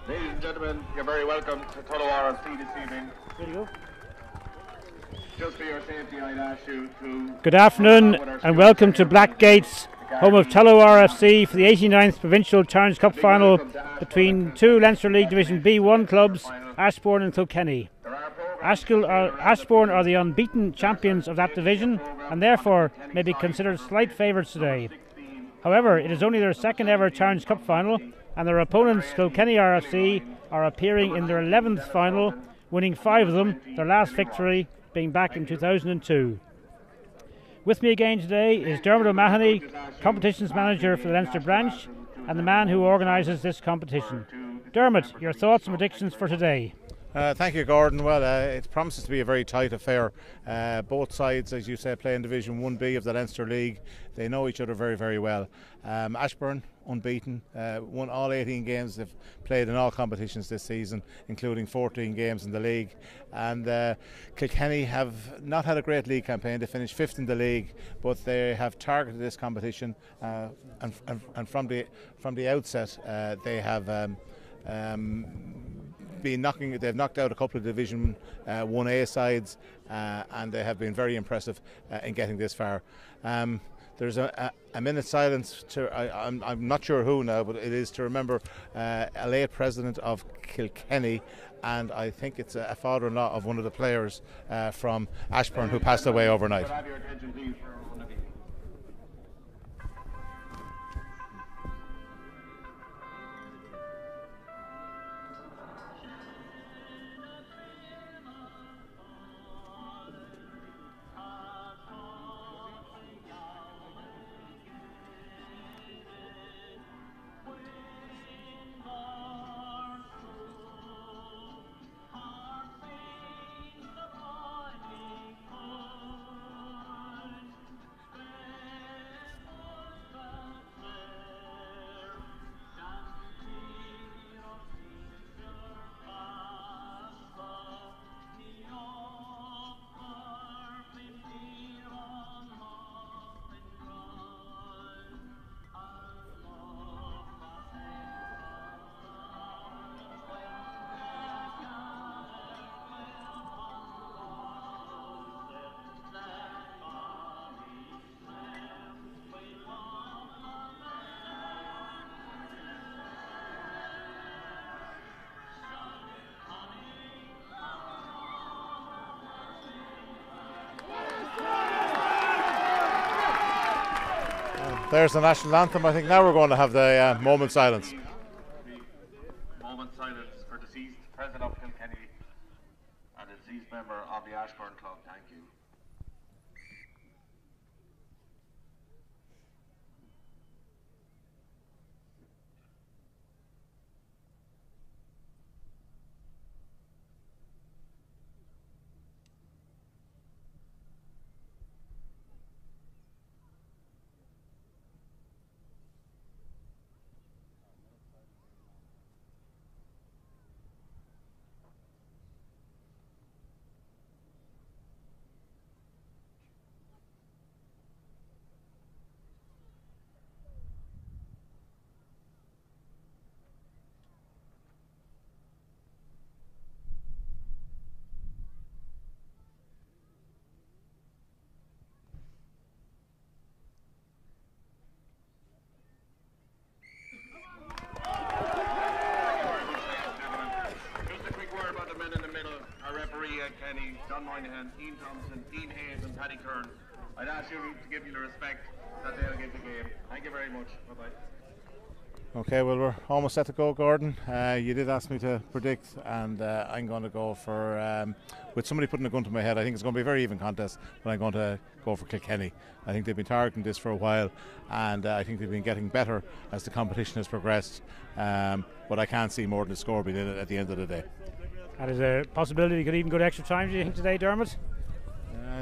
Ladies and gentlemen, you're very welcome to Tullow RFC this evening. There you go. Just for your safety, I'd ask you to... Good afternoon and welcome to Blackgate's, home of Tullow RFC, for the 89th Provincial Challenge Cup final between two Leinster League Division B1 clubs, Ashbourne and Kilkenny. Ashbourne are the unbeaten champions of that division and therefore may be considered slight favourites today. However, it is only their second ever Challenge Cup final, and their opponents, Kilkenny RFC, are appearing in their 11th final, winning 5 of them, their last victory being back in 2002. With me again today is Dermot O'Mahony, Competitions Manager for the Leinster branch, and the man who organises this competition. Dermot, your thoughts and predictions for today? Thank you, Gordon. Well, it promises to be a very tight affair. Both sides, as you say, play in Division 1B of the Leinster League. They know each other very, very well. Ashbourne, unbeaten, won all 18 games. They've played in all competitions this season, including 14 games in the league. And Kilkenny have not had a great league campaign. They finished 5th in the league, but they have targeted this competition. And from the outset, they have they've knocked out a couple of Division 1A sides, and they have been very impressive in getting this far. There's a minute's silence I'm not sure who now, but it is to remember a late president of Kilkenny, and I think it's a father-in-law of one of the players from Ashbourne who passed away overnight. There's the national anthem. I think now we're going to have the moment silence. Moment silence for deceased President of Kilkenny and a deceased member of the Ashbourne Club. Thank you. Ian Thompson, Ian Hayes and Paddy Kern. I'd ask you to give me the respect that they'll give the game. Thank you very much. Bye-bye. Okay, well, we're almost set to go, Gordon. You did ask me to predict, and I'm going to go for, with somebody putting a gun to my head, I think it's going to be a very even contest, but I'm going to go for Kilkenny. I think they've been targeting this for a while, and I think they've been getting better as the competition has progressed, but I can't see more than the score being in it at the end of the day. And is there a possibility you could even go to extra time, do you think, today, Dermot?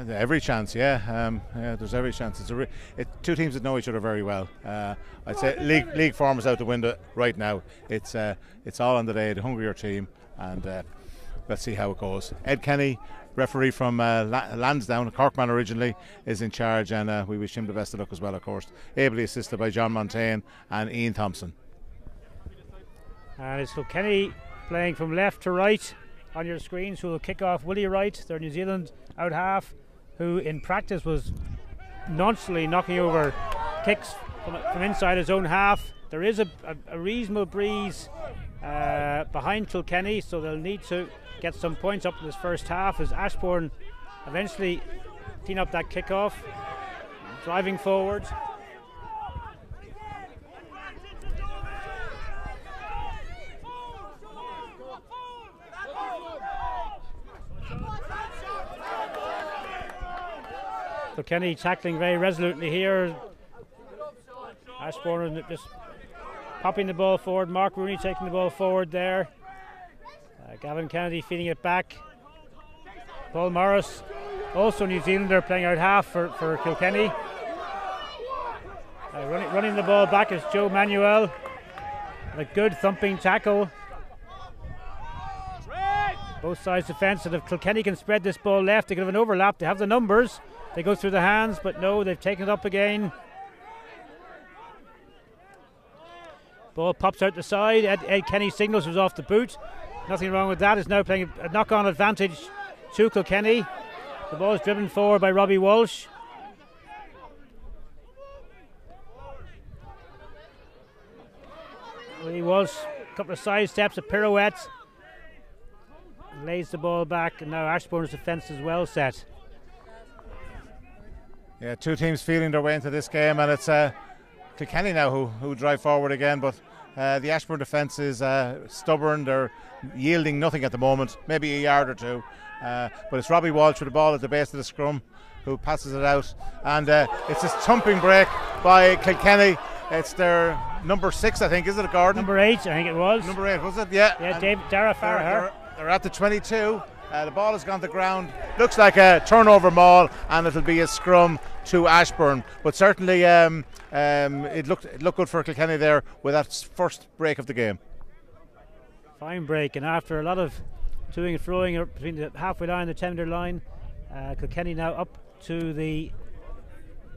Every chance, yeah. There's every chance. It's two teams that know each other very well. I'd say league form is out the window right now. It's all on the day, the hungrier team, and let's see how it goes. Ed Kenny, referee from Lansdowne, Corkman originally, is in charge, and we wish him the best of luck as well, of course. Ably assisted by John Montaigne and Ian Thompson. And it's Kilkenny playing from left to right on your screens, who will kick off Willie Wright, their New Zealand out half, who in practice was nonchalantly knocking over kicks from inside his own half. There is a reasonable breeze behind Kilkenny, so they'll need to get some points up in this first half as Ashbourne eventually clean up that kick-off, driving forward. Kilkenny tackling very resolutely here. Ashbourne just popping the ball forward. Mark Rooney taking the ball forward there. Gavin Kennedy feeding it back. Paul Morris, also New Zealander, playing out half for Kilkenny. Running the ball back is Joe Manuel. And a good thumping tackle. Both sides defensive. If Kilkenny can spread this ball left, they could have an overlap. They have the numbers. They go through the hands, but no, they've taken it up again. Ball pops out the side. Ed Kenny signals was off the boot. Nothing wrong with that. Is now playing a knock-on advantage to Kilkenny. The ball is driven forward by Robbie Walsh. Robbie Walsh, a couple of side steps, a pirouette. Lays the ball back, and now Ashbourne's defence is well set. Yeah, two teams feeling their way into this game, and it's Kilkenny now who drive forward again, but the Ashbourne defence is stubborn. They're yielding nothing at the moment, maybe a yard or two, but it's Robbie Walsh with the ball at the base of the scrum who passes it out, and it's this thumping break by Kilkenny. It's their number 6, I think, is it, Gordon? Number 8, I think it was. Number 8, was it? Yeah. Yeah, Dara Farragher. They're at the 22. The ball has gone to ground. Looks like a turnover maul, and it'll be a scrum to Ashbourne. But certainly, it looked good for Kilkenny there with that first break of the game. Fine break, and after a lot of toing and froing between the halfway line and the 10-metre line, Kilkenny now up to the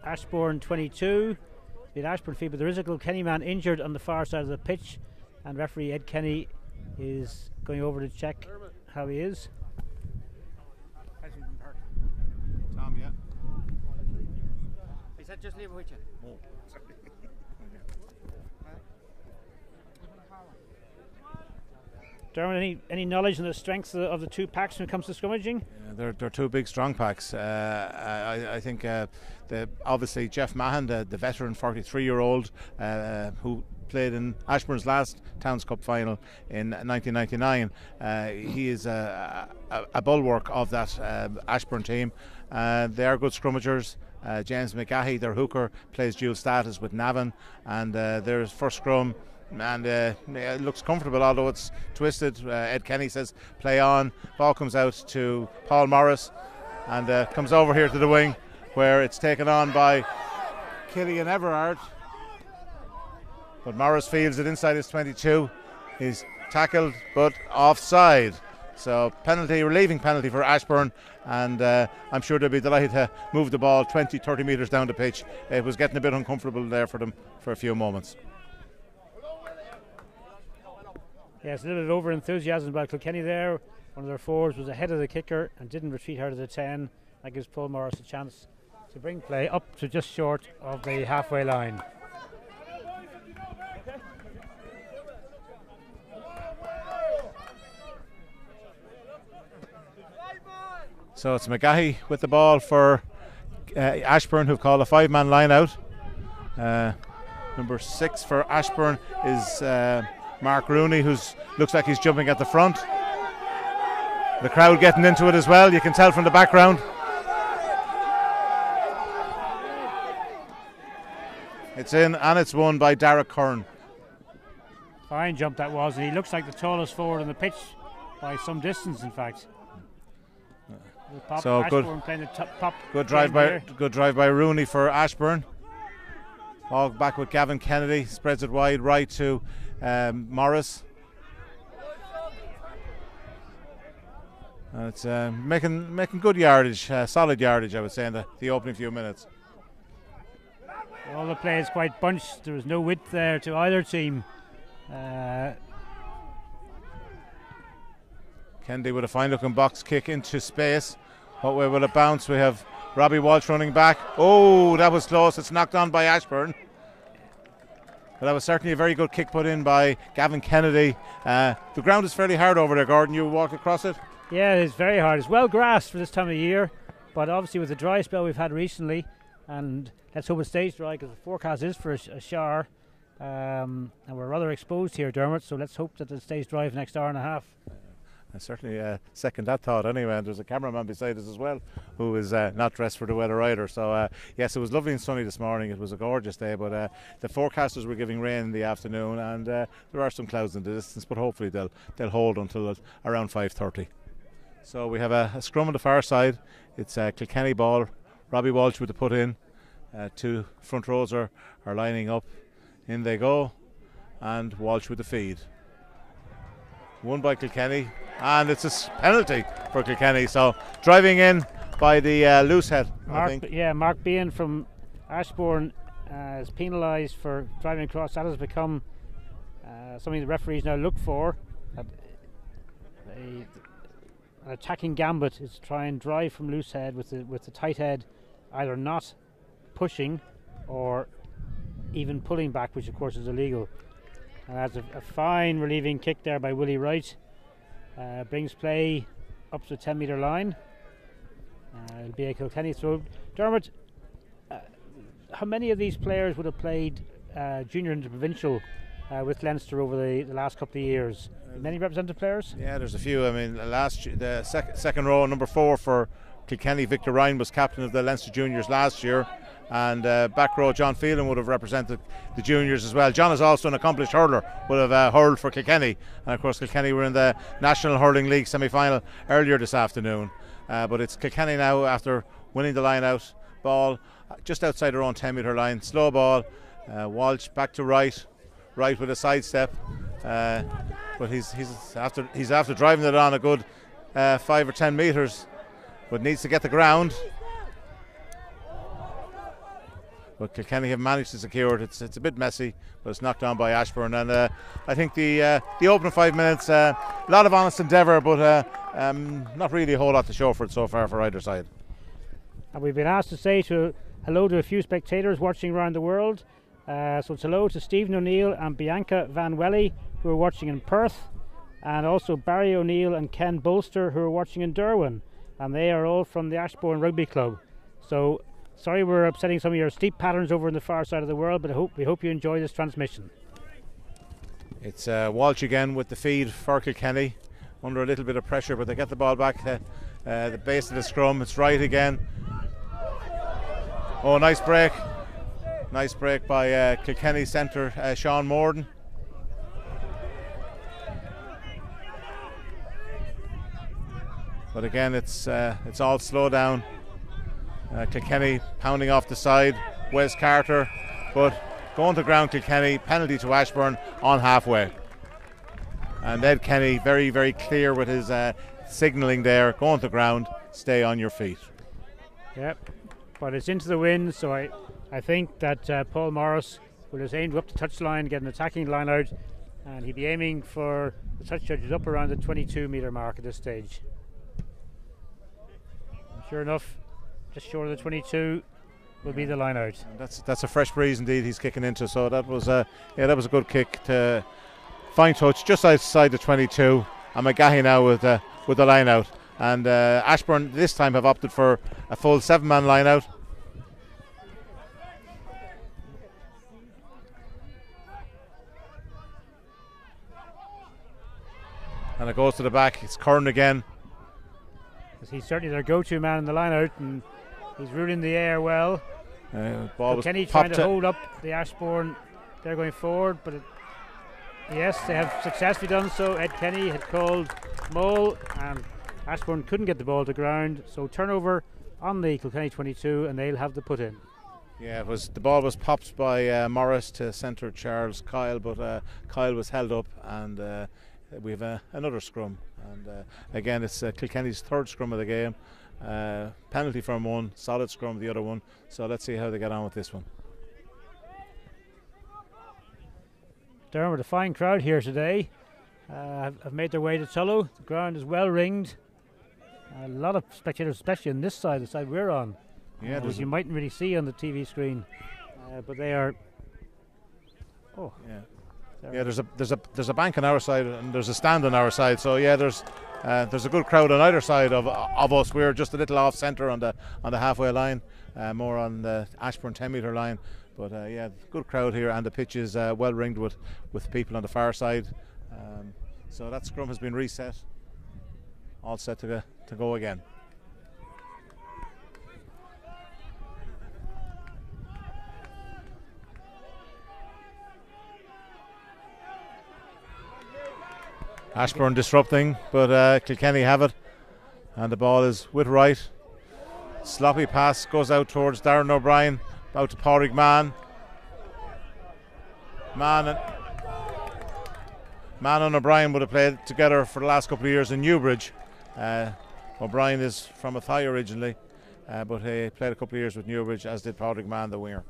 Ashbourne 22. The Ashbourne field, but there is a Kilkenny man injured on the far side of the pitch, and referee Ed Kenny is going over to check how he is. Tom, yeah. He said just leave it with you. Oh, sorry. Dermot, any knowledge on the strengths of the two packs when it comes to scrummaging? Yeah, they're two big strong packs. I think obviously Jeff Mahan, the veteran 43-year-old who played in Ashbourne's last Towns Cup final in 1999. He is a bulwark of that Ashbourne team. They are good scrummagers. James McGahey, their hooker, plays dual status with Navan, and their first scrum, and it looks comfortable, although it's twisted. Ed Kenny says play on. Ball comes out to Paul Morris, and comes over here to the wing, where it's taken on by Killian Everard. But Morris fields it inside his 22. He's tackled but offside. So relieving penalty for Ashbourne, and I'm sure they'll be delighted to move the ball 20-30 metres down the pitch. It was getting a bit uncomfortable there for them for a few moments. Yes, a little bit of over-enthusiasm by Kilkenny there. One of their forwards was ahead of the kicker and didn't retreat out of the 10. That gives Paul Morris a chance to bring play up to just short of the halfway line. So it's McGahey with the ball for Ashbourne, who've called a 5-man line out. Number 6 for Ashbourne is Mark Rooney, who looks like he's jumping at the front. The crowd getting into it as well, you can tell from the background. It's in, and it's won by Derek Curran. Fine jump that was, and he looks like the tallest forward on the pitch by some distance, in fact. So good drive by Rooney for Ashbourne. Ball back with Gavin Kennedy, spreads it wide right to Morris. And it's making good yardage, solid yardage, I would say, in the opening few minutes. All the play is quite bunched. There was no width there to either team. Kennedy with a fine looking box kick into space. What way will it bounce? We have Robbie Walsh running back. Oh, that was close. It's knocked on by Ashbourne. But that was certainly a very good kick put in by Gavin Kennedy. The ground is fairly hard over there, Gordon. You walked across it? Yeah, it's very hard. It's well grassed for this time of year, but obviously with the dry spell we've had recently, and let's hope it stays dry because the forecast is for a shower, and we're rather exposed here, Dermot, so let's hope that it stays dry for the next hour and a half. I certainly second that thought anyway, and there's a cameraman beside us as well who is not dressed for the weather either. So yes, it was lovely and sunny this morning. It was a gorgeous day, but the forecasters were giving rain in the afternoon, and there are some clouds in the distance, but hopefully they'll hold until around 5:30. So we have a scrum on the far side. It's Kilkenny ball. Robbie Walsh with the put in. Two front rows are lining up. In they go, and Walsh with the feed. Won by Kilkenny, and it's a penalty for Kilkenny. So driving in by the loose head, I think. Yeah, Mark Bean from Ashbourne is penalised for driving across. That has become something the referees now look for. An attacking gambit is to try and drive from loose head with the tight head, either not pushing or even pulling back, which of course is illegal. And that's a fine relieving kick there by Willie Wright. Brings play up to the 10-metre line. It'll be a Kilkenny throw. Dermot, how many of these players would have played junior into provincial with Leinster over the last couple of years? Many representative players? Yeah, there's a few. I mean, the second row, number 4 for Kilkenny, Victor Ryan, was captain of the Leinster juniors last year. And back row John Phelan would have represented the juniors as well. John is also an accomplished hurler, would have hurled for Kilkenny, and of course Kilkenny were in the National Hurling League semi-final earlier this afternoon, but it's Kilkenny now after winning the line out. Ball just outside their own 10-metre line, slow ball. Walsh back to Wright with a sidestep, but he's after driving it on a good 5 or 10 metres, but needs to get the ground. But Kilkenny have managed to secure it. It's a bit messy, but it's knocked down by Ashbourne. And I think the opening 5 minutes, a lot of honest endeavour, but not really a whole lot to show for it so far for either side. And we've been asked to say hello to a few spectators watching around the world. So it's hello to Stephen O'Neill and Bianca Van Welly, who are watching in Perth, and also Barry O'Neill and Ken Bolster, who are watching in Derwin. And they are all from the Ashbourne Rugby Club. So sorry we're upsetting some of your steep patterns over on the far side of the world, but we hope you enjoy this transmission. It's Walsh again with the feed for Kilkenny, under a little bit of pressure, but they get the ball back to the base of the scrum. It's Wright again. Oh, nice break by Kilkenny centre Sean Morden. But again, it's all slow down. Kilkenny pounding off the side. Wes Carter, but going to ground Kilkenny. Penalty to Ashbourne on halfway. And Ed Kenny very, very clear with his signalling there. Going to ground. Stay on your feet. Yep, but it's into the wind, so I think that Paul Morris will just aim up the touchline, get an attacking line out, and he'll be aiming for the touch judges up around the 22-metre mark at this stage. Sure enough, just short of the 22 will be the line out. That's a fresh breeze indeed he's kicking into. So that was a good kick to fine touch just outside the 22. And McGahey now with the line out. And Ashbourne this time have opted for a full 7-man line out. And it goes to the back. It's Curran again. He's certainly their go-to man in the line out, and he's ruling the air well. Kenny trying to hold up the Ashbourne. They're going forward, but yes, they have successfully done so. Ed Kenny had called Mole, and Ashbourne couldn't get the ball to ground. So turnover on the Kilkenny 22, and they'll have the put in. Yeah, the ball was popped by Morris to centre Charles Kyle, but Kyle was held up, and we have another scrum. And again, it's Kilkenny's third scrum of the game. Penalty from one, solid scrum the other one. So let's see how they get on with this one. Dermot, a fine crowd here today. have made their way to Tullow. The ground is well ringed. A lot of spectators, especially on this side, the side we're on, which you mightn't really see on the TV screen, but they are. Oh, yeah. There's a bank on our side and there's a stand on our side. So yeah, there's a good crowd on either side of us. We're just a little off centre on the halfway line, more on the Ashbourne 10-metre line. But yeah, good crowd here, and the pitch is well ringed with people on the far side. So that scrum has been reset, all set to go again. Ashbourne disrupting, but Kilkenny have it, and the ball is with right. Sloppy pass goes out towards Darren O'Brien, out to Pádraig Mann. Mann and O'Brien would have played together for the last couple of years in Newbridge. O'Brien is from Athy originally, but he played a couple of years with Newbridge, as did Pádraig Mann, the winger.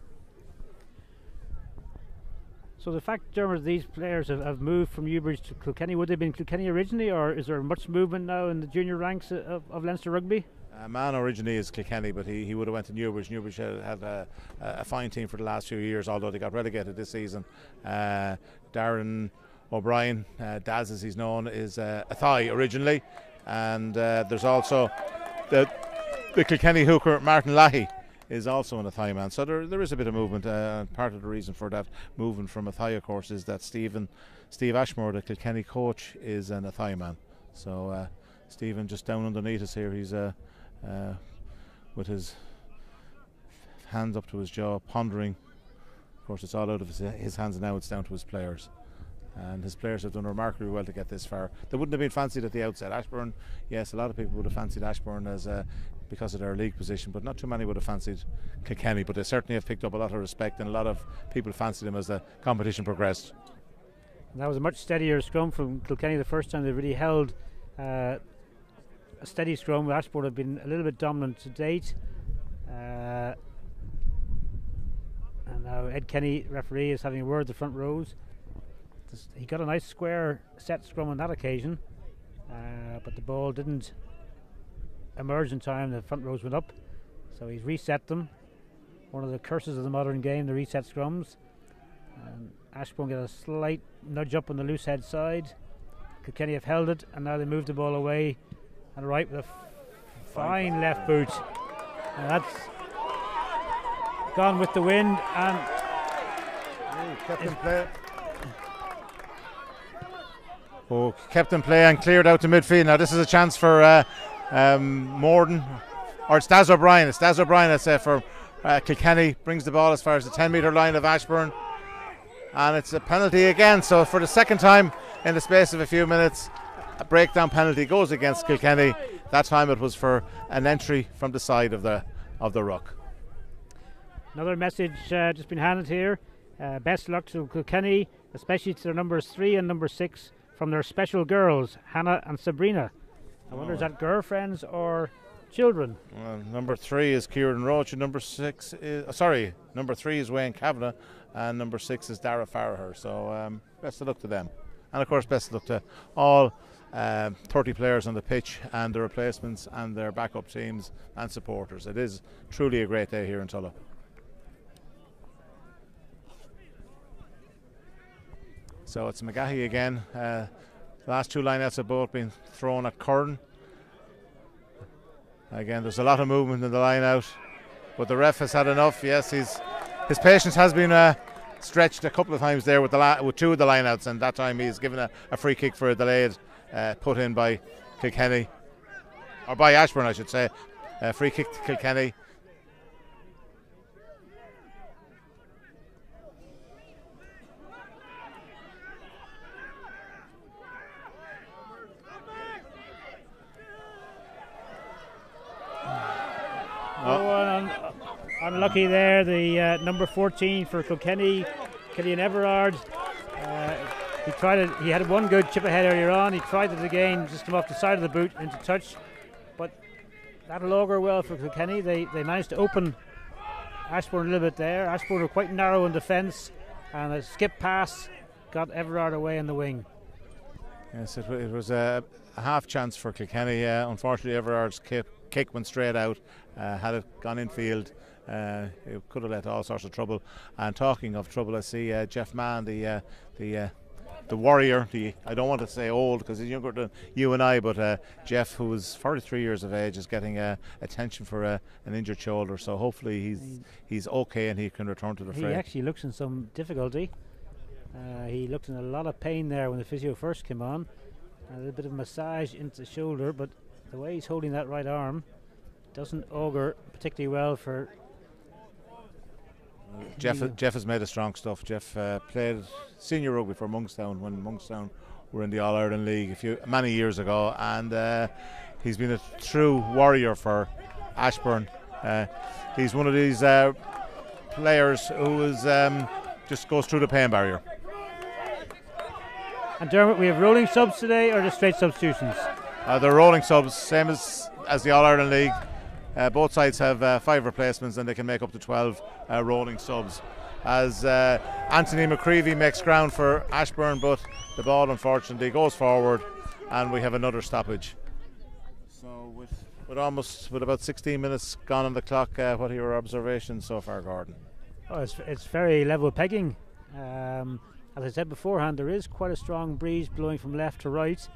So the fact, Dermot, these players have moved from Newbridge to Kilkenny, would they have been Kilkenny originally, or is there much movement now in the junior ranks of Leinster Rugby? Mann originally is Kilkenny, but he would have went to Newbridge. Newbridge had a fine team for the last few years, although they got relegated this season. Darren O'Brien, Daz as he's known, is Athy originally, and there's also the Kilkenny hooker Martin Lahey is also an Athy man. So there is a bit of movement. Part of the reason for that movement from Athy, of course, is that Steve Ashmore, the Kilkenny coach, is an Athy man. So Stephen just down underneath us here, he's with his hands up to his jaw, pondering. Of course, it's all out of his hands now. It's down to his players, and his players have done remarkably well to get this far. They wouldn't have been fancied at the outset. Ashbourne, yes, a lot of people would have fancied Ashbourne as because of their league position, but not too many would have fancied Kilkenny. But they certainly have picked up a lot of respect, and a lot of people fancied them as the competition progressed. And that was a much steadier scrum from Kilkenny the first time they really held a steady scrum. Ashbourne have been a little bit dominant to date. And now Ed Kenny, referee, is having a word with the front rows. He got a nice square set scrum on that occasion, but the ball didn't emerge in time. The front rows went up, so he's reset them. One of the curses of the modern game, the reset scrums. Ashbourne get a slight nudge up on the loose head side. Kilkenny have held it, and now they move the ball away and right with a fine left boot, and that's gone with the wind, and kept in play and cleared out to midfield. Now this is a chance for Morden, or it's Daz O'Brien. It's Daz O'Brien, I say, for Kilkenny. Brings the ball as far as the 10-metre line of Ashbourne, and it's a penalty again. So for the second time in the space of a few minutes, a breakdown penalty goes against Kilkenny. That time it was for an entry from the side of the ruck. Another message just been handed here. Best luck to Kilkenny, especially to their numbers 3 and number 6 from their special girls, Hannah and Sabrina. I wonder, is that girlfriends or children? Well, number 3 is Kieran Roach, and number 3 is Wayne Kavanagh, and number 6 is Dara Farraher. So best of luck to them, and of course best of luck to all 30 players on the pitch and the replacements and their backup teams and supporters. It is truly a great day here in Tullow. So it's McGahey again. Last two lineouts have both been thrown at Curran. Again, there's a lot of movement in the lineout, but the ref has had enough. Yes, his patience has been stretched a couple of times there with two of the lineouts, and that time he's given a free kick for a delayed put in by Kilkenny, or by Ashbourne, I should say. Free kick to Kilkenny. Unlucky there, the number 14 for Kilkenny, Killian Everard. He had one good chip ahead earlier on. He tried it again, just come off the side of the boot into touch, but that'll augur well for Kilkenny. They managed to open Ashbourne a little bit there. Ashbourne were quite narrow in defence, and a skip pass got Everard away in the wing. Yes, it was a half chance for Kilkenny. Unfortunately, Everard's kick went straight out. Had it gone infield, it could have led to all sorts of trouble. And talking of trouble, I see Jeff Mann, the warrior. I don't want to say old because he's younger than you and I, but Jeff, who is 43 years of age, is getting attention for an injured shoulder. So hopefully he's okay and he can return to the fray. He actually looks in some difficulty. He looked in a lot of pain there when the physio first came on. A little bit of massage into the shoulder, but the way he's holding that right arm doesn't augur particularly well for Jeff has made a strong stuff. Jeff played senior rugby for Monkstown when Monkstown were in the All-Ireland League many years ago, and he's been a true warrior for Ashbourne. He's one of these players who is just goes through the pain barrier. And Dermot, we have rolling subs today or just straight substitutions? They're rolling subs, same as the All-Ireland League. Both sides have 5 replacements and they can make up to 12 rolling subs. As Anthony McCreevy makes ground for Ashbourne, but the ball unfortunately goes forward and we have another stoppage. So with about 16 minutes gone on the clock, what are your observations so far, Gordon? Oh, it's very level pegging. As I said beforehand, there is quite a strong breeze blowing from left to right,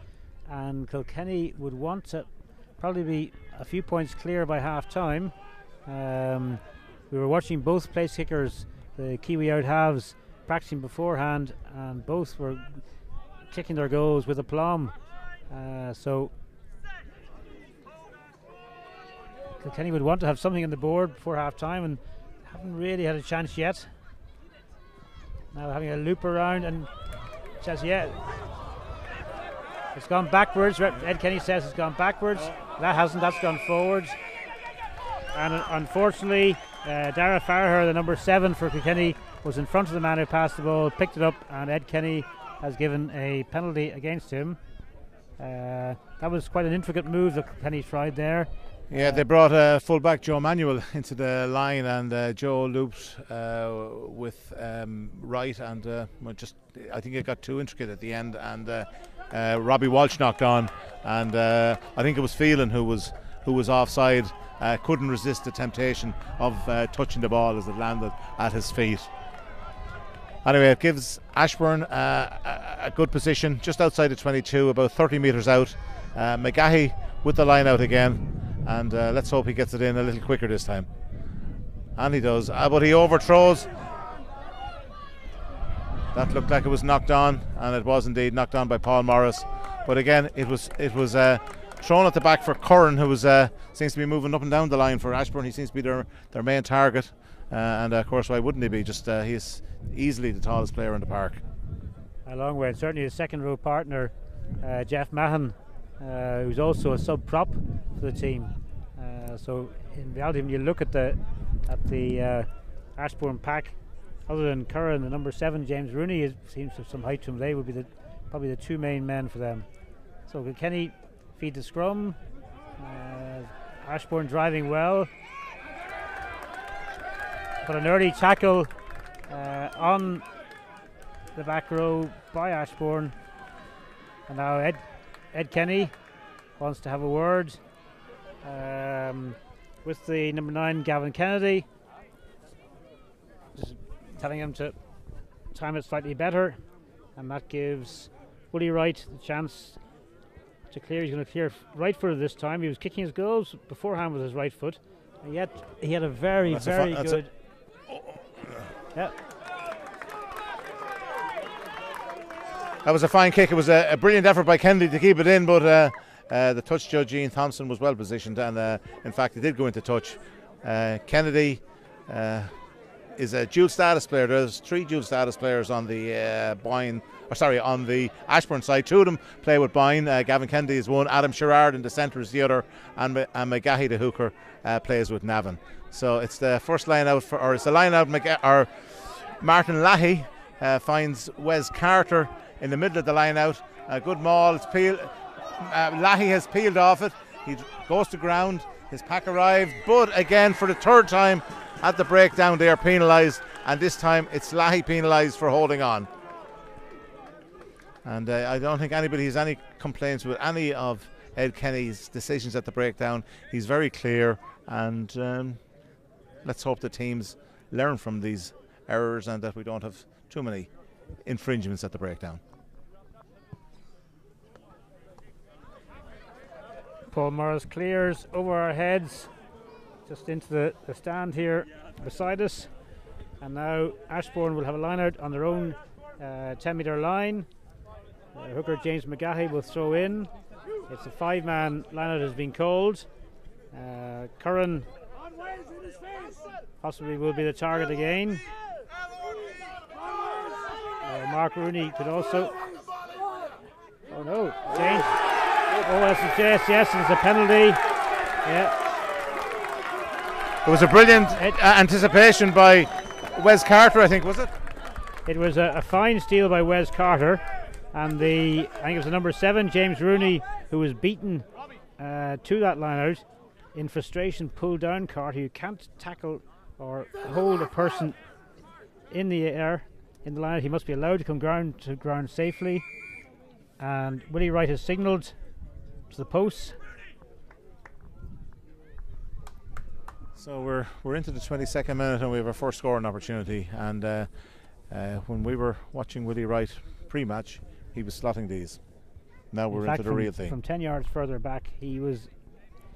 and Kilkenny would want to probably be a few points clear by half time. We were watching both place kickers, the Kiwi out halves, practicing beforehand, and both were kicking their goals with aplomb. So Kilkenny would want to have something on the board before half time and haven't really had a chance yet. Now having a loop around and says, yeah, it's gone backwards. Ed Kenny says it's gone backwards. That hasn't, that's gone forwards. And unfortunately, Dara Farher, the number 7 for Kilkenny, was in front of the man who passed the ball, picked it up, and Ed Kenny has given a penalty against him. That was quite an intricate move that Kilkenny tried there. Yeah, they brought fullback Joe Manuel into the line, and Joe looped with right, and I think it got too intricate at the end, and Robbie Walsh knocked on, and I think it was Phelan who was offside. Couldn't resist the temptation of touching the ball as it landed at his feet. Anyway, it gives Ashbourne a good position just outside the 22, about 30 metres out. McGahey with the line out again. And let's hope he gets it in a little quicker this time. And he does, but he overthrows. That looked like it was knocked on, and it was indeed knocked on by Paul Morris. But again, it was thrown at the back for Curran, who seems to be moving up and down the line for Ashbourne. He seems to be their main target, and of course, why wouldn't he be? He is easily the tallest player in the park. A long way, and certainly his second row partner, Jeff Mahon, who's also a sub prop for the team. So in reality, when you look at the Ashbourne pack, other than Curran, the number 7 James Rooney seems to have some height to him. They would be probably the 2 main men for them. So Kilkenny feed the scrum. Ashbourne driving well, but an early tackle on the back row by Ashbourne, and now Ed Kenny wants to have a word with the number 9 Gavin Kennedy, just telling him to time it slightly better, and that gives Willie Wright the chance to clear. He's going to clear right footed this time. He was kicking his goals beforehand with his right foot, and yet he had a very good. Yeah. That was a fine kick. It was a brilliant effort by Kennedy to keep it in, but the touch judge Ian Thompson was well positioned, and in fact it did go into touch. Kennedy is a dual status player. There's 3 dual status players on the on the Ashbourne side. 2 of them play with Boyne. Gavin Kennedy is one, Adam Sherrard in the centre is the other, and McGahey the hooker plays with Navan. So it's the first line out it's the line out. Martin Lahey finds Wes Carter in the middle of the line out. A good maul. It's Lahey has peeled off it. He goes to ground. His pack arrived, but again for the 3rd time at the breakdown they are penalised, and this time it's Lahey penalised for holding on. And I don't think anybody has any complaints with any of Ed Kenny's decisions at the breakdown. He's very clear, and let's hope the teams learn from these errors and that we don't have too many infringements at the breakdown. Paul Morris clears over our heads, just into the stand here beside us. And now Ashbourne will have a line out on their own 10-metre line. Hooker James McGahey will throw in. It's a 5-man line out has been called. Curran possibly will be the target again. Mark Rooney could also. Oh no, James. Oh, that's a yes, it's a penalty. Yeah. It was a brilliant anticipation by Wes Carter, I think, was it? It was a fine steal by Wes Carter, and I think it was the number 7, James Rooney, who was beaten to that line out. In frustration, pulled down Carter, who can't tackle or hold a person in the air in the line out. He must be allowed to come to ground safely. And Willie Wright has signalled to the posts. So we're into the 22nd minute and we have our first scoring opportunity. And when we were watching Willie Wright pre-match, he was slotting these. Now we're into the real thing. From 10 yards further back, he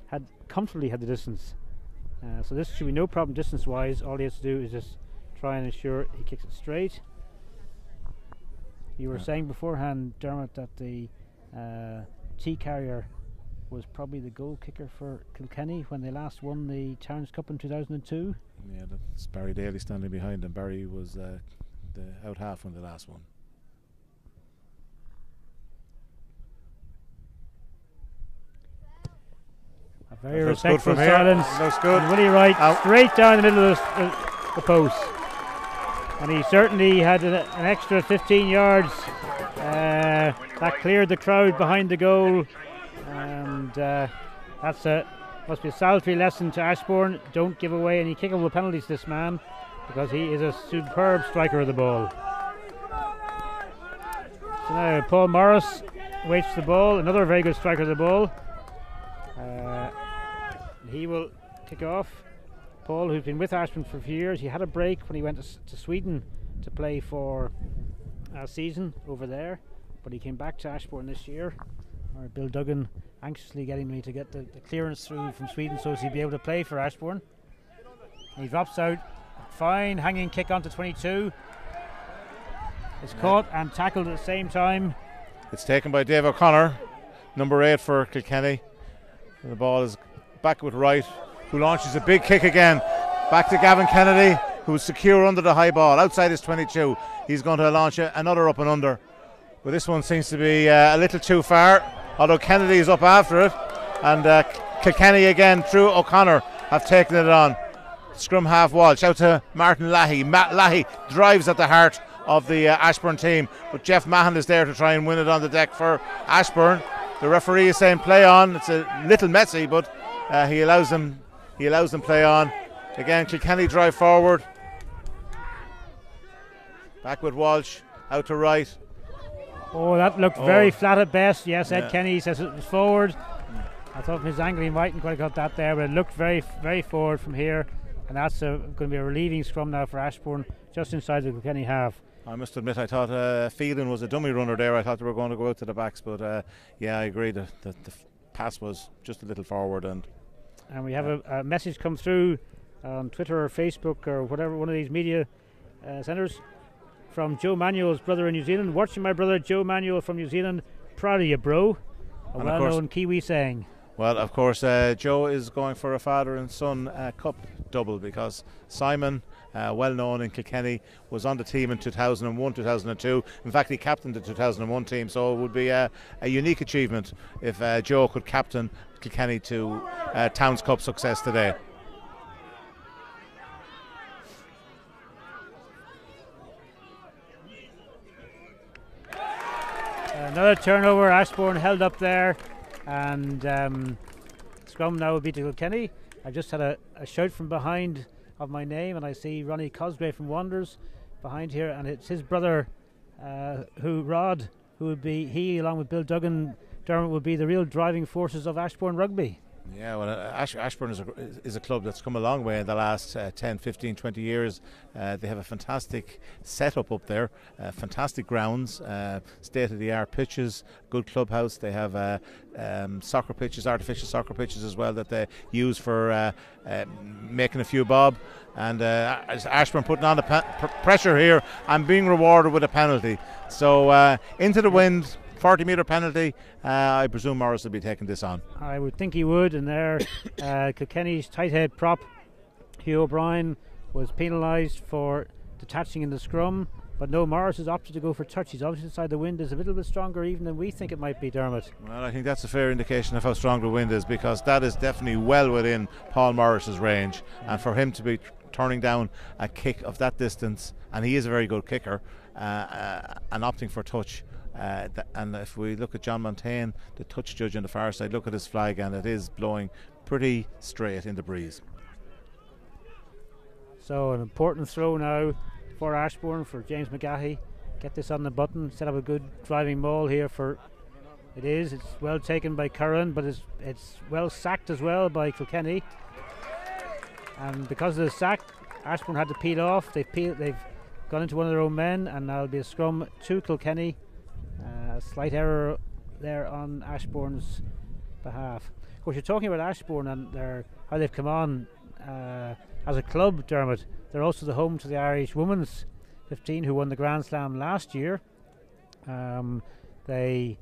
had comfortably had the distance. So this should be no problem distance-wise. All he has to do is just try and ensure he kicks it straight. You were saying beforehand, Dermot, that the T-Carrier was probably the goal kicker for Kilkenny when they last won the Towns Cup in 2002. Yeah, that's Barry Daly standing behind, and Barry was the out half when the last one. A very respectful silence. Looks good. And Willie Wright straight down the middle of the post. And he certainly had an extra 15 yards. That cleared the crowd behind the goal. And that's must be a salutary lesson to Ashbourne. Don't give away any kickable penalties to this man, because he is a superb striker of the ball. So now Paul Morris waits the ball, another very good striker of the ball. He will kick off. Paul, who's been with Ashbourne for a few years, he had a break when he went to Sweden to play for a season over there, but he came back to Ashbourne this year. Bill Duggan anxiously getting me to get the clearance through from Sweden so as he'd be able to play for Ashbourne. He drops out, fine hanging kick onto 22. It's caught and tackled at the same time. It's taken by Dave O'Connor, number 8 for Kilkenny. And the ball is back with Wright, who launches a big kick again. Back to Gavin Kennedy, who's secure under the high ball, outside his 22. He's going to launch another up and under. But this one seems to be a little too far, although Kennedy is up after it. And Kilkenny again, through O'Connor, have taken it on. Scrum half Walsh, out to Martin Lahey. Matt Lahey drives at the heart of the Ashbourne team, but Jeff Mahon is there to try and win it on the deck for Ashbourne. The referee is saying play on. It's a little messy, but he allows them play on. Again, Kilkenny drive forward. Back with Walsh, out to Wright. Oh, that looked very flat at best. Yes, Ed Kenny says it was forward. I thought from his angle he mightn't quite have got that there, but it looked very, very forward from here. And that's going to be a relieving scrum now for Ashbourne, just inside the Kilkenny half. I must admit, I thought Phelan was a dummy runner there. I thought they were going to go out to the backs, but yeah, I agree that the pass was just a little forward. And we have a message come through on Twitter or Facebook or whatever, one of these media centres, from Joe Manuel's brother in New Zealand. Watching my brother Joe Manuel from New Zealand. Proud of you, bro. A well-known Kiwi saying. Well, of course, Joe is going for a father and son cup double, because Simon, well known in Kilkenny, was on the team in 2001, 2002. In fact, he captained the 2001 team, so it would be a unique achievement if Joe could captain Kilkenny to Towns Cup success today. Another turnover. Ashbourne held up there, and scrum now will be to Kilkenny. I just had a shout from behind of my name, and I see Ronnie Cosgrave from Wanderers behind here, and it's his brother, Rod, who would be, he along with Bill Duggan, Dermot, would be the real driving forces of Ashbourne Rugby. Yeah, well, Ashbourne is a club that's come a long way in the last 10, 15, 20 years. They have a fantastic setup up there, fantastic grounds, state-of-the-art pitches, good clubhouse. They have soccer pitches, artificial soccer pitches as well that they use for making a few bob. And Ashbourne putting on the pressure here and being rewarded with a penalty. So into the wind. 40-metre penalty. I presume Morris will be taking this on. I would think he would, and there Kilkenny's tight head prop Hugh O'Brien was penalised for detaching in the scrum, but no, Morris has opted to go for touch. He's obviously inside the wind is a little bit stronger even than we think it might be, Dermot. Well, I think that's a fair indication of how strong the wind is, because that is definitely well within Paul Morris's range, and for him to be turning down a kick of that distance, and he is a very good kicker, and opting for touch. And if we look at John Montaigne, the touch judge on the far side, look at his flag, and it is blowing pretty straight in the breeze. So an important throw now for Ashbourne, for James McGahey. Get this on the button, set up a good driving maul here for it's well taken by Curran, but it's well sacked as well by Kilkenny. And because of the sack, Ashbourne had to peel off. They've gone into one of their own men, and now it'll be a scrum to Kilkenny. A slight error there on Ashbourne's behalf. Of course, you're talking about Ashbourne and how they've come on as a club, Dermot. They're also the home to the Irish Women's 15, who won the Grand Slam last year. They've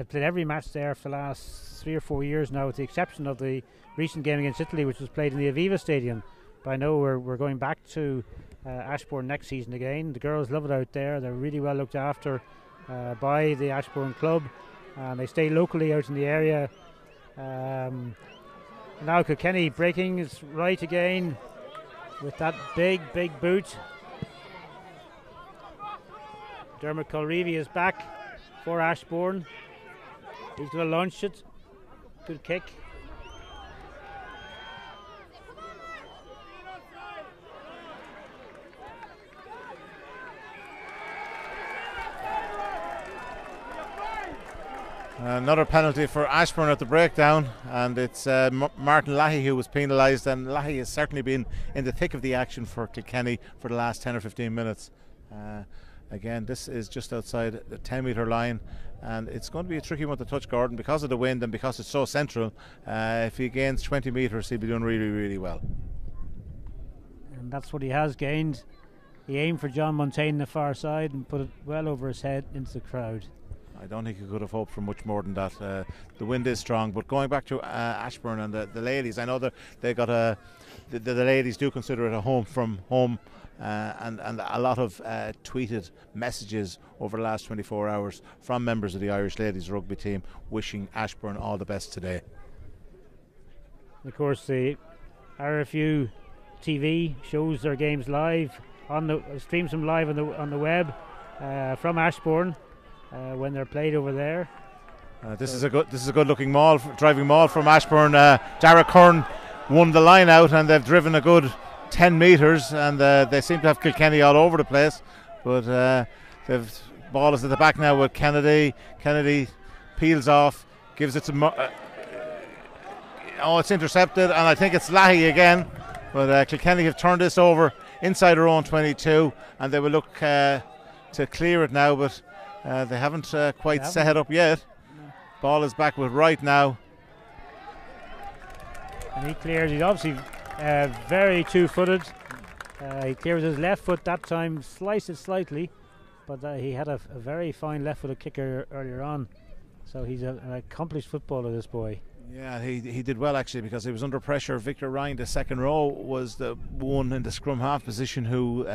played every match there for the last 3 or 4 years now, with the exception of the recent game against Italy, which was played in the Aviva Stadium. But I know we're going back to Ashbourne next season again. The girls love it out there. They're really well looked after by the Ashbourne club, and they stay locally out in the area. Now Kilkenny breaking is right again with that big boot. Dermot Colreevy is back for Ashbourne. He's going to launch it. Good kick. Another penalty for Ashbourne at the breakdown, and it's Martin Lahey who was penalised, and Lahey has certainly been in the thick of the action for Kilkenny for the last 10 or 15 minutes. Again, this is just outside the 10-metre line, and it's going to be a tricky one to touch, Gordon, because of the wind and because it's so central. If he gains 20 metres, he'll be doing really, really well. And that's what he has gained. He aimed for John Montaigne on the far side and put it well over his head into the crowd. I don't think he could have hoped for much more than that. The wind is strong, but going back to Ashbourne and the ladies, I know that they got the ladies do consider it a home from home, and a lot of tweeted messages over the last 24 hours from members of the Irish ladies rugby team wishing Ashbourne all the best today. Of course, the RFU TV shows their games live streams them live on the web from Ashbourne. When they're played over there. This is a good looking driving maul from Ashbourne. Dara Kern won the line out, and they've driven a good 10 metres, and they seem to have Kilkenny all over the place, but they've ball is at the back now with Kennedy. Kennedy peels off, gives it to it's intercepted, and I think it's Lahey again, but Kilkenny have turned this over inside their own 22, and they will look to clear it now, but they haven't quite set it up yet. No. Ball is back with Wright now. And he clears. He's obviously very two-footed. He clears his left foot that time, sliced it slightly, but he had a very fine left-footed kicker earlier on. So he's an accomplished footballer, this boy. Yeah, he did well actually, because he was under pressure. Victor Ryan, the second row, was the one in the scrum half position who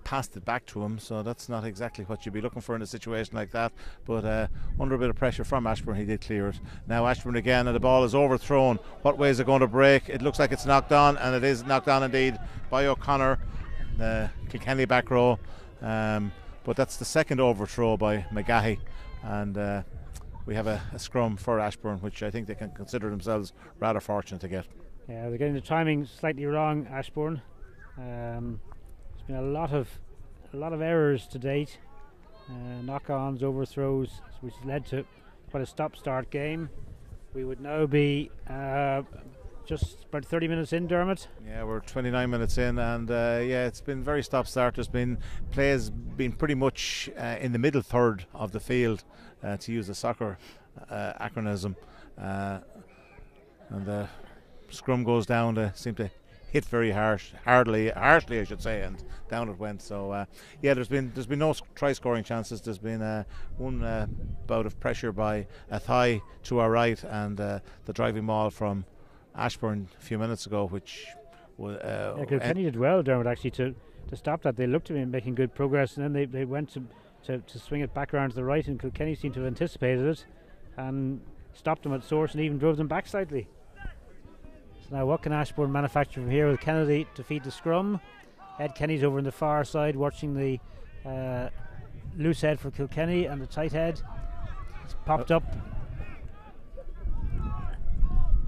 passed it back to him, so that's not exactly what you'd be looking for in a situation like that, but under a bit of pressure from Ashbourne, he did clear it. Now Ashbourne again, and the ball is overthrown. What way is it going to break? It looks like it's knocked on, and it is knocked on indeed by O'Connor, the Kilkenny back row, but that's the second overthrow by McGahey, and we have a scrum for Ashbourne, which I think they can consider themselves rather fortunate to get. Yeah, they're getting the timing slightly wrong, Ashbourne. There's been a lot of errors to date. knock-ons, overthrows, which led to quite a stop-start game. We would now be just about 30 minutes in, Dermot. Yeah, we're 29 minutes in, and yeah, it's been very stop-start. There's been plays been pretty much in the middle third of the field, to use a soccer acronym, and the scrum goes down. They seem to hit very harshly, I should say, and down it went. So yeah, there's been no try-scoring chances. There's been one bout of pressure by a thigh to our right, and the driving maul from Ashbourne a few minutes ago, which was Kilkenny did well, Dermot, actually to stop that. They looked to be making good progress, and then they went to swing it back around to the right, and Kilkenny seemed to have anticipated it and stopped them at source and even drove them back slightly. So now what can Ashbourne manufacture from here with Kennedy to feed the scrum? Ed Kenny's over on the far side watching the loose head for Kilkenny and the tight head. It's popped up.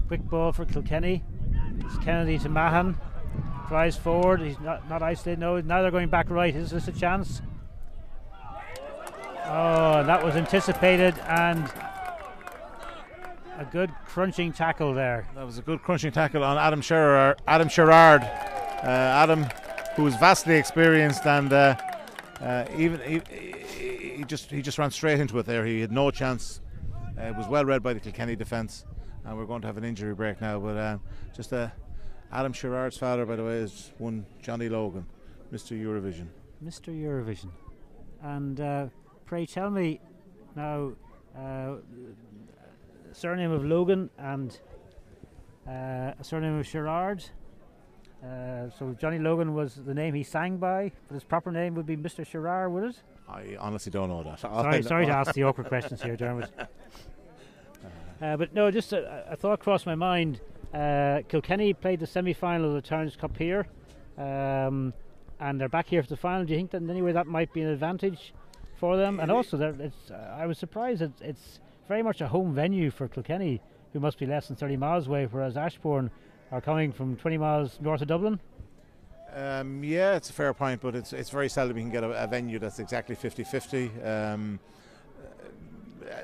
Quick ball for Kilkenny. It's Kennedy to Mahan. Drives forward. He's not isolated. No, now they're going back right. Is this a chance? Oh, that was anticipated, and a good crunching tackle there. That was a good crunching tackle on Adam Sherrard. Adam, who's vastly experienced, and he just ran straight into it there. He had no chance. It was well read by the Kilkenny defence, and we're going to have an injury break now. But Adam Sherrard's father, by the way, is one Johnny Logan, Mr. Eurovision. Mr. Eurovision. And pray tell me now, surname of Logan and a surname of Sherrard. So Johnny Logan was the name he sang by, but his proper name would be Mr. Sherrard, would it? I honestly don't know that. Sorry to ask the awkward questions here, Dermot. But no, just a thought crossed my mind. Kilkenny played the semi-final of the Towns Cup here, and they're back here for the final. Do you think that in any way that might be an advantage for them? And also, I was surprised that it's very much a home venue for Kilkenny, who must be less than 30 miles away, whereas Ashbourne are coming from 20 miles north of Dublin. Yeah, it's a fair point, but it's very seldom you can get a venue that's exactly 50-50.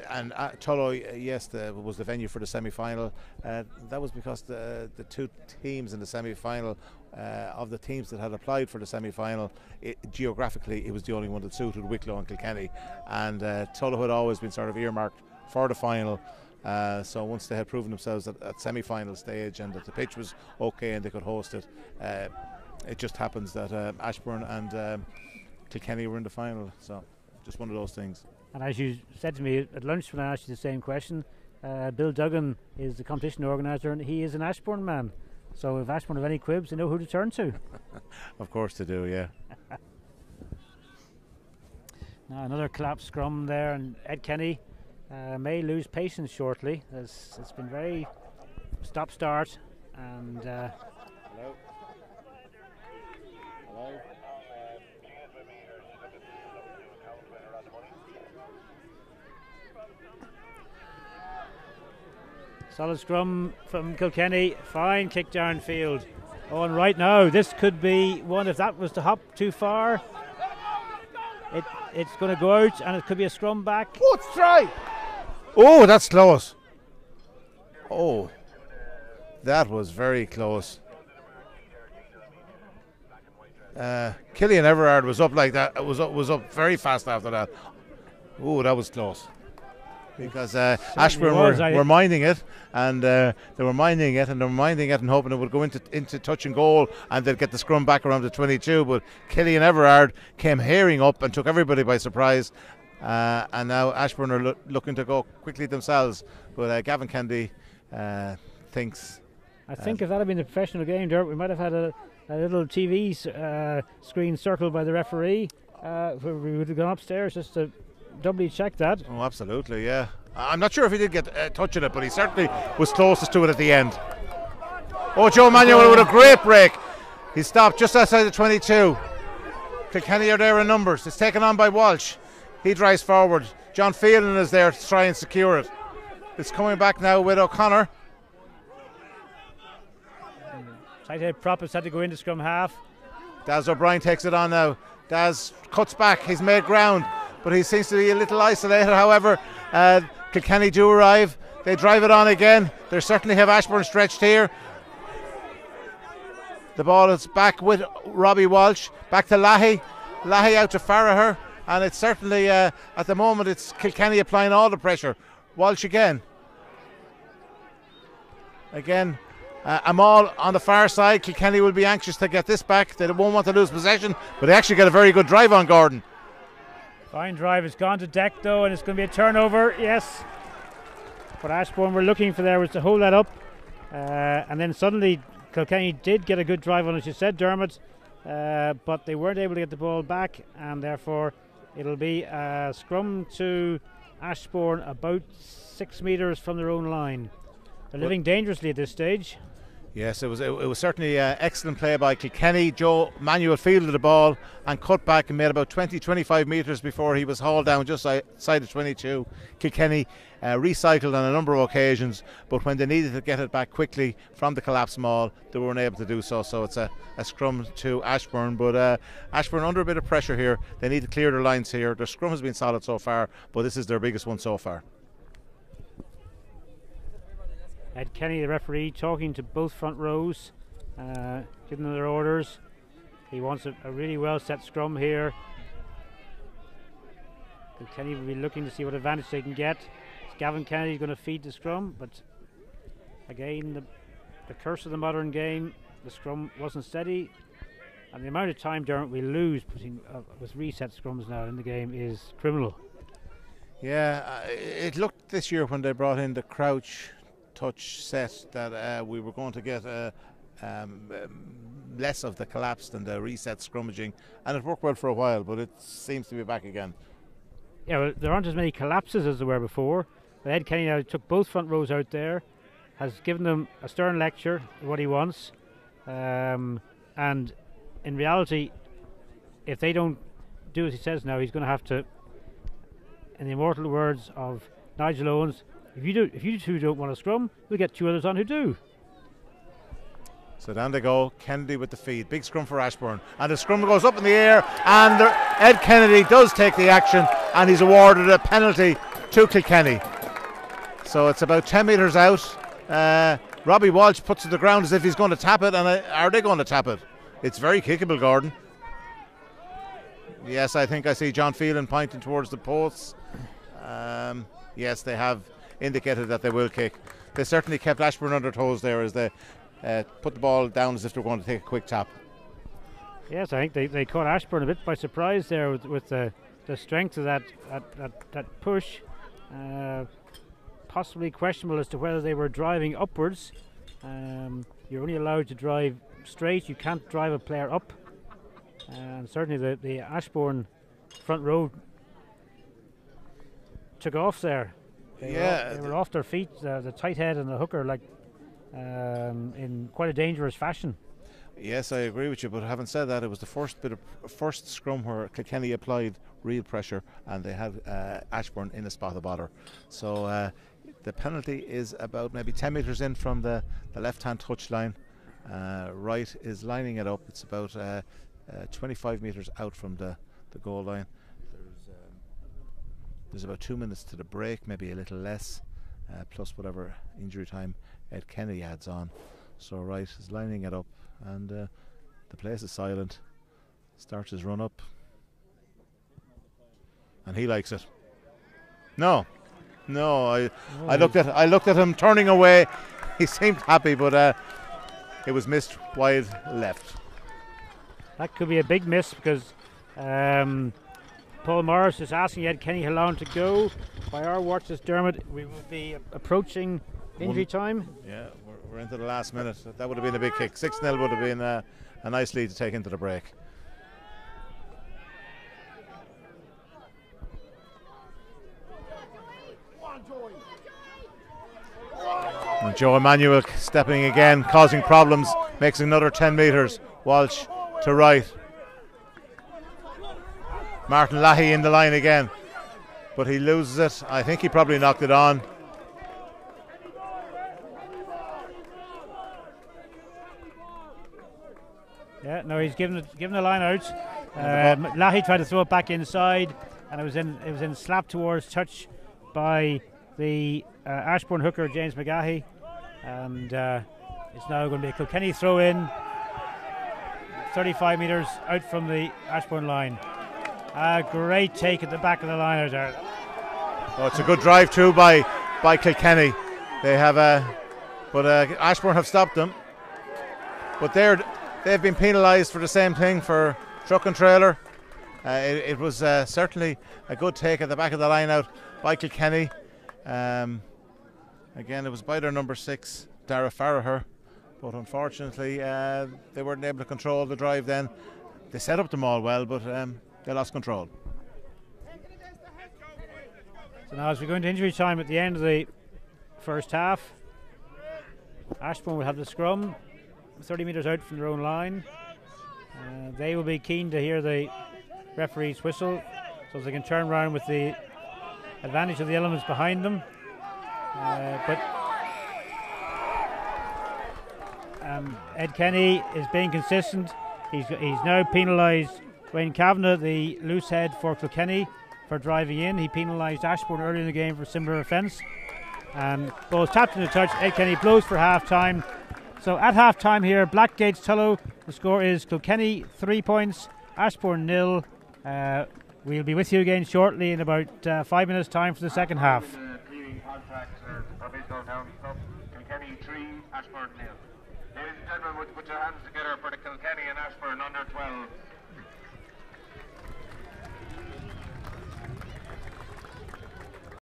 And Tullow, yes, was the venue for the semi-final. That was because the two teams in the semi-final, of the teams that had applied for the semi-final, geographically it was the only one that suited, Wicklow and Kilkenny. And Tullow had always been sort of earmarked for the final. So once they had proven themselves at semi-final stage and that the pitch was okay and they could host it, it just happens that Ashbourne and Kilkenny were in the final. So just one of those things. And as you said to me at lunch when I asked you the same question, Bill Duggan is the competition organiser and he is an Ashbourne man. So if Ashbourne have any quibs, they know who to turn to. Of course they do, yeah. Now another collapsed scrum there, and Ed Kenny may lose patience shortly. It's been very stop-start, and Hello. solid scrum from Kilkenny. Fine kick downfield. Oh, and right now this could be one. If that was to hop too far, it's going to go out, and it could be a scrum back. Oh, it's try! Oh, that's close. Oh, that was very close. Killian Everard was up like that. Was up very fast after that. Oh, that was close. Because Ashbourne were minding it, and they were minding it and hoping it would go into touch and goal, and they'd get the scrum back around the 22. But Killian Everard came herring up and took everybody by surprise. And now Ashbourne are looking to go quickly themselves. But Gavin Kennedy thinks. I think if that had been a professional game, Dirt, we might have had a little TV screen circled by the referee. We would have gone upstairs just to doubly check that. Oh, absolutely, yeah. I'm not sure if he did get a touch on it, but he certainly was closest to it at the end. Oh, Joe Manuel with a great break. He stopped just outside the 22. Kilkenny are there in numbers. It's taken on by Walsh. He drives forward. John Phelan is there to try and secure it. It's coming back now with O'Connor. Tight head prop has had to go into scrum half. Daz O'Brien takes it on now. Daz cuts back. He's made ground. but he seems to be a little isolated. However, Kilkenny do arrive. They drive it on again. They certainly have Ashbourne stretched here. The ball is back with Robbie Walsh. Back to Leahy. Leahy out to Farragher. And it's certainly, at the moment, it's Kilkenny applying all the pressure. Walsh again. Amal on the far side. Kilkenny will be anxious to get this back. They won't want to lose possession, but they actually get a very good drive on Gordon. Fine drive. It's gone to deck though, and it's going to be a turnover. Yes. What Ashbourne were looking for there was to hold that up, and then suddenly Kilkenny did get a good drive on, as you said, Dermot, but they weren't able to get the ball back, and therefore it'll be a scrum to Ashbourne about 6 metres from their own line. They're living dangerously at this stage. Yes, it was certainly excellent play by Kilkenny. Joe Manuel fielded the ball and cut back and made about 20-25 metres before he was hauled down just outside of 22. Kilkenny recycled on a number of occasions, but when they needed to get it back quickly from the collapsed maul, they weren't able to do so. So it's a scrum to Ashbourne, but Ashbourne under a bit of pressure here. They need to clear their lines here. Their scrum has been solid so far, but this is their biggest one so far. Ed Kenny, the referee, talking to both front rows, giving them their orders. He wants a really well set scrum here. Kenny will be looking to see what advantage they can get. Gavin Kennedy is going to feed the scrum, but again, the curse of the modern game, the scrum wasn't steady, and the amount of time, Dermot, we lose with reset scrums now in the game is criminal. Yeah, it looked this year when they brought in the crouch touch set that we were going to get less of the collapse than the reset scrummaging, and it worked well for a while, but it seems to be back again. Yeah, well, there aren't as many collapses as there were before. But Ed Kenny now took both front rows out there, has given them a stern lecture of what he wants, and in reality, if they don't do as he says now, he's going to have to, in the immortal words of Nigel Owens, if you two don't want to scrum, we'll get two others on who do. So down they go, Kennedy with the feed. Big scrum for Ashbourne. And the scrum goes up in the air, and Ed Kennedy does take the action, and he's awarded a penalty to Kilkenny. So it's about 10 metres out. Robbie Walsh puts it to the ground as if he's going to tap it, and are they going to tap it? It's very kickable, Gordon. Yes, I think I see John Phelan pointing towards the posts. Yes, they have indicated that they will kick. They certainly kept Ashbourne on their toes there as they put the ball down as if they were going to take a quick tap. Yes, I think they caught Ashbourne a bit by surprise there with the strength of that push. Possibly questionable as to whether they were driving upwards. You're only allowed to drive straight, you can't drive a player up. And certainly the Ashbourne front row took off there. They were off their feet, the tight head and the hooker, like in quite a dangerous fashion. Yes, I agree with you, but having said that, it was the first scrum where Kilkenny applied real pressure, and they had Ashbourne in a spot of bother. So the penalty is about maybe 10 metres in from the left-hand touch line. Wright is lining it up. It's about 25 metres out from the goal line. There's about 2 minutes to the break, maybe a little less, plus whatever injury time Ed Kennedy adds on. So Wright is lining it up, and the place is silent. Starts his run up, and he likes it. No, I looked at him turning away. He seemed happy, but it was missed wide left. That could be a big miss because Paul Morris is asking Ed Kenny how long to go. By our watches, Dermot, we will be approaching injury time. Yeah, we're into the last minute. That would have been a big kick. 6-0 would have been a nice lead to take into the break. And Joe Emmanuel stepping again, causing problems, makes another 10 metres. Walsh to right. Martin Leahy in the line again, but he loses it. I think he probably knocked it on. Yeah, no, he's given the line out. Leahy tried to throw it back inside. and it was in slap towards touch by the Ashbourne hooker James McGahey, and it's now going to be a Kilkenny throw in, 35 metres out from the Ashbourne line. A great take at the back of the line there. Oh, it's a good drive too by Kilkenny. They have but Ashbourne have stopped them. But they've been penalised for the same thing for truck and trailer. It was certainly a good take at the back of the line out by Kilkenny. Again, it was by their number 6, Dara Farraher. But unfortunately, they weren't able to control the drive then. They set up the maul well, but they lost control. So now as we go into injury time at the end of the first half, Ashbourne will have the scrum 30 metres out from their own line. They will be keen to hear the referee's whistle so they can turn around with the advantage of the elements behind them. But Ed Kenny is being consistent. He's now penalised Wayne Kavanagh, the loose head for Kilkenny, for driving in. He penalised Ashbourne early in the game for a similar offence. Ball tapped in the touch. Ed Kenny blows for half time. So at half time here, Blackgate's Tullow, the score is Kilkenny 3 points, Ashbourne 0. We'll be with you again shortly in about 5 minutes time for the second half. Provincial Town Club, Kilkenny 3, Ashbourne 0. Ladies and gentlemen, would you put your hands together for the Kilkenny and Ashbourne under 12